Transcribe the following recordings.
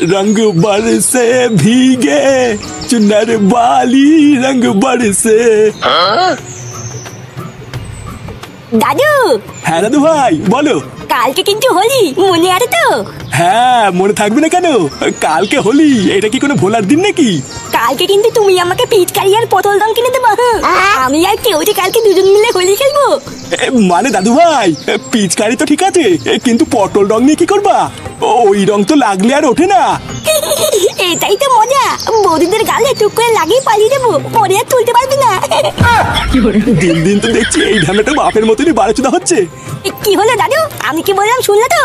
रंग बरसे भीगे चुनर वाली रंग बरसे। দাদু। হ্যাঁ দাদু ভাই বলো। কালকে কিন্তু হোলি, মনে আছে তো? হ্যাঁ মনে থাকবে না কেন, কালকে হোলি, এটা কি কোনো ভোলার দিন নাকি? কালকে কিন্তু তুমি আমাকে পিচকারি আর পটল রং কিনে দেবো। আমি আর কেউ যে কালকে দুজন মিলে হোলি খেলবো। মানে দাদু ভাই পিচকারি তো ঠিক আছে, কিন্তু পটল রং নিয়ে কি করবা? ওই রং তো লাগলে আর ওঠে না। এটাই তো মজা, বৌদিদের গালে টুক করে লাগিয়ে পালিয়ে দেবো, পরে আর তুলতে পারবি না। দিন দিন তো দেখছি এই ঢামেটা বাপের মতনই বাড়াচুদা হচ্ছে। কি হলো দাদু, আমি কি বললাম শুনলে তো?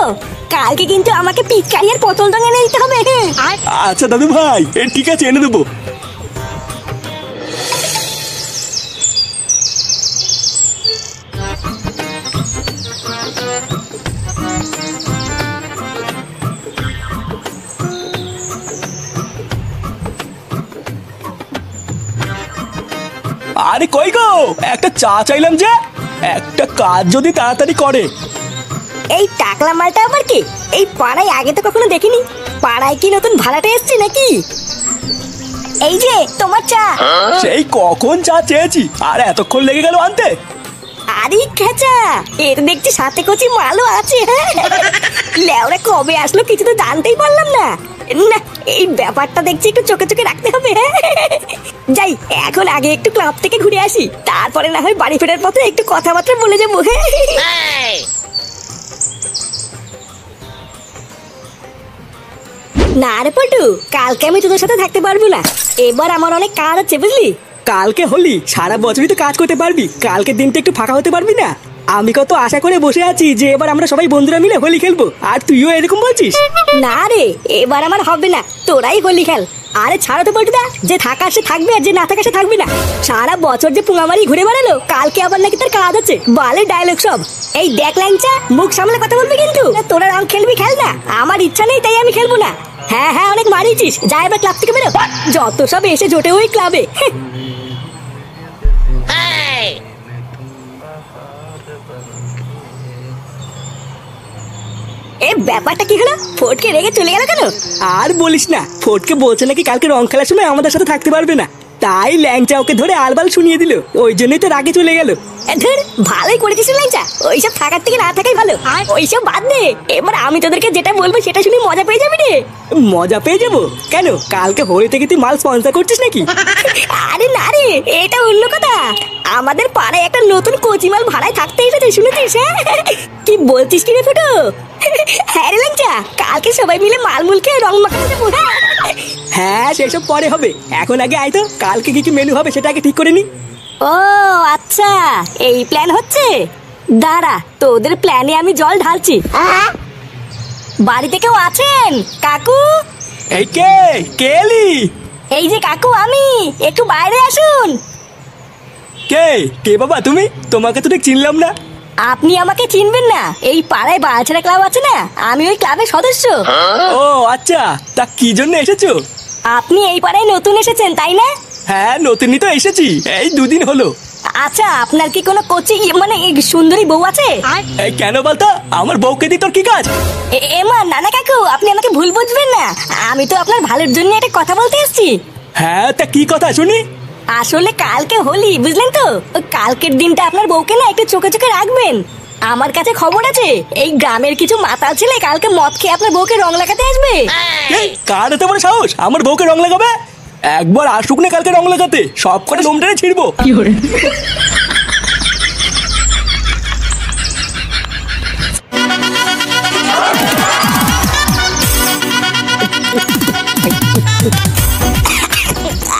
কালকে কিন্তু আমাকে পিচকারি আর পটল রং এনে দিতে হবে। আচ্ছা দাদু ভাই ঠিক আছে এনে দেবো। আরে কই গো, একটা চা চাইলাম যে, একটা কাজ যদি তাড়াতাড়ি করে। এই টাকলা মালটা আবার কি? এই পাড়ায় আগে তো কখনো দেখিনি। পাড়ায় কি নতুন ভাড়াটে এসছে নাকি? এই যে তোমার চা। সেই কখন চা চেয়েছি আর এতক্ষণ লেগে গেল আনতে। আরে খেচা, এর দেখছি সাথে কচি মালও আছে। লেওরা কবে আসলো কিছু তো জানতেই পারলাম না। না এই ব্যাপারটা দেখছি একটু চোখে চোখে রাখতে হবে। যাই এখন আগে একটু ক্লাব থেকে ঘুরে আসি, তারপরে না হয় বাড়ি ফেরার পথে একটু কথাবার্তা বলে যাবো। না রে পল্টু, কালকে আমি তোদের সাথে থাকতে পারবো না। এবার আমার অনেক কাজ আছে বুঝলি। কালকে হোলি, সারা বছরই তো কাজ করতে পারবি, কালকে দিনটা একটু ফাঁকা হতে পারবি না? আমি কত আশা করে বসে আছি যে এবার আমরা সবাই বন্ধুরা মিলে হোলি খেলবো, আর তুইও এরকম বলছিস? না রে এবার আমার হবে না, তোরাই হোলি খেল। আরে ছাড়ো তো পল্টুদা, যে থাকা সে থাকবে আর যে না থাকা সে থাকবে না। সারা বছর যে পুঙামারি ঘুরে বেড়ালো, কালকে আবার নাকি তার কাজ আছে। বালে ডায়লগ সব। এই দেখ ল্যাংচা, মুখ সামলে কথা বলবি কিন্তু। তোরা রং খেলবি খেল না, আমার ইচ্ছা নেই তাই আমি খেলবো না। হ্যাঁ হ্যাঁ অনেক মারিয়েছিস, যা এবার ক্লাব থেকে বেরো। যত সব এসে জোটে ওই ক্লাবে। এ ব্যাপারটা কি হলো, ফটকে রেগে চলে গেল কেন? আর বলিস না, ফটকে বলছে নাকি কালকে রং খেলার সময় আমাদের সাথে থাকতে পারবে না, তাই ল্যাংচা ওকে ধরে আলবাল শুনিয়ে দিল, ওই জন্যই তো রাগে চলে গেল। ধর ভালোই করেছিস ল্যাংচা, ওইসব থাকার থেকে না থাকাই ভালো। ওইসব বাদ দে, এবার আমি তোদেরকে যেটা বলবো সেটা শুনে মজা পেয়ে যাবি রে। মজা পেয়ে যাবো কেন? কালকে হোলি থেকে তুই মাল স্পন্সর করছিস নাকি? আরে না রে, এটা অন্য কথা। আমাদের পাড়ায় একটা নতুন কচিমাল ভাড়ায় থাকতে এসেছে, শুনেছিস? কি বলছিস কি রে ফুটো? হ্যাঁ রে ল্যাংচা, কালকে সবাই মিলে মালমুল খেয়ে রং মাখাতে যাবো। হ্যাঁ সেসব পরে হবে, এখন আগে আয় তো, কালকে কি কি মেনু হবে সেটা আগে ঠিক করে নি। ও আচ্ছা, এই প্ল্যান হচ্ছে। দাঁড়া, তোদের প্ল্যানে আমি জল ঢালছি। বাড়িতে কেউ আছেন কাকু? এই কে কে এলি? এই যে কাকু আমি, একটু বাইরে আসুন। কে কে বাবা তুমি? তোমাকে তো ঠিক চিনলাম না। আপনি আমাকে চিনবেন না? এই পাড়ায় বালছেড়া ক্লাব আছে না, আমি ওই ক্লাবের সদস্য। ও আচ্ছা, তা কি জন্য এসেছো? আপনি এই পাড়ায় নতুন এসেছেন তাই না? হ্যাঁ নতুনই তো এসেছি, এই দুদিন হলো। আচ্ছা আপনার কি কোনো কোচি মানে সুন্দরী বউ আছে? এই কেন বলতো, আমার বউকে দি তোর কি কাজ? এমা নানা কাকু, আপনি আমাকে ভুল বুঝবেন না, আমি তো আপনার ভালোর জন্য একটা কথা বলতে এসেছি। হ্যাঁ তা কি কথা শুনি? আসলে কালকে হোলি বুঝলেন তো, কালকের দিনটা আপনার বউকে না একটু চোখে চোখে রাখবেন। আমার কাছে খবর আছে, এই গ্রামের কিছু মাতাল ছেলে কালকে মদ খেয়ে আপনার বউকে রং লাগাতে আসবে। কার এত বড় সাহস আমার বউকে রং লাগাবে? একবার আসুক না কালকে রং লাগাতে, সব করে লোমটারে ছিড়বো।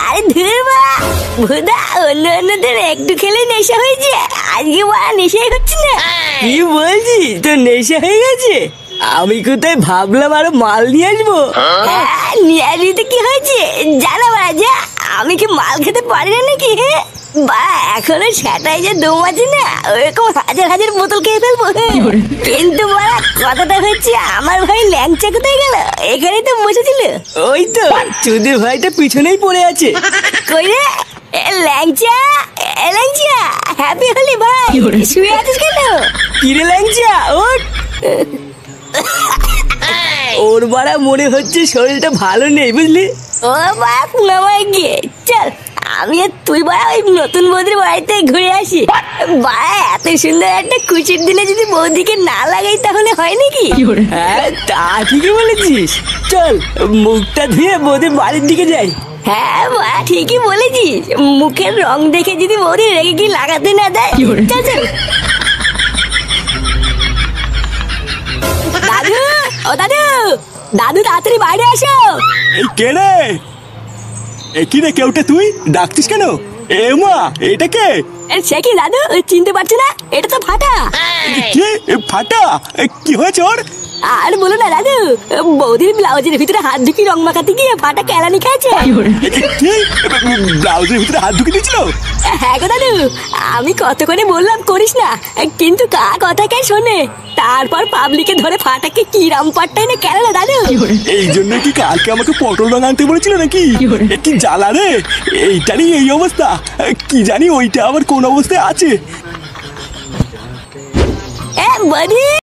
আরে ধুরবা ভুদা, অন্যদের একটু খেলে নেশা হয়েছে, আজকে বড় নেশাই হচ্ছে না। কি বলছিস, তোর নেশা হয়ে গেছে? আমি কোথায় ভাবলাম আরো মাল নিয়ে আসবো। নিয়ে আসবি কি হয়েছে জানা বাজা, আমি কি মাল খেতে পারি না নাকি? বা এখনো সেটাই যে দম আছে না, ওরকম হাজার হাজার বোতল খেয়ে ফেলবো। কিন্তু বড়া কথাটা হচ্ছে, আমার ভাই ল্যাংচা কোথায় গেল? এখানেই তো বসেছিল। ওই তো চুদির ভাইটা পিছনেই পড়ে আছে। কই রে ল্যাংচা? ল্যাংচা হ্যাপি হলি ভাই, শুয়ে আছিস কেন? কিরে ল্যাংচা ওঠ। ওর বাড়া মনে হচ্ছে শরীরটা ভালো নেই বুঝলি। ও বাড়া পুঙ্গামারি গিয়ে চল আমি আর তুই বাড়া ওই নতুন বৌদির বাড়িতে ঘুরে আসি। বাড়া এত সুন্দর একটা খুশির দিনে যদি বৌদিকে না লাগাই তাহলে হয় নাকি? হ্যাঁ তা ঠিকই বলেছিস, চল মুখটা ধুয়ে বৌদির বাড়ির দিকে যাই। হ্যাঁ বাড়া ঠিকই বলেছিস, মুখের রং দেখে যদি বৌদি রেগে কি লাগাতে না দেয়। চল চল। দাদু, ও দাদু, দাদু তাড়াতাড়ি বাইরে আসো। এই কে রে? কি রে কেউটা তুই ডাকছিস কেন? এ মা এটা কে? সে কি দাদু চিনতে পারছি না? এটা তো ফাটা। কি ফাটা? কি হয়েছে ওর? আর বলো না দাদু, বৌদির ব্লাউজের ভিতরে হাত ঢুকি রং মাখাতে গিয়ে ফাটা কেলানি খেয়েছে। কি ব্লাউজের ভিতরে হাত ঢুকে দিয়েছিল? হ্যাঁ গো দাদু, আমি কত করে বললাম করিস না, কিন্তু কার কথা কে শোনে। তারপর পাবলিকে ধরে ফাটাকে কি রামপাট্টাই না কেন দাদু। এই জন্য কি কালকে আমাকে পটল রং আনতে বলেছিল নাকি? কি জ্বালা রে, এইটারই এই অবস্থা। কি জানি ওইটা আবার কোন অবস্থায় আছে। বৌদি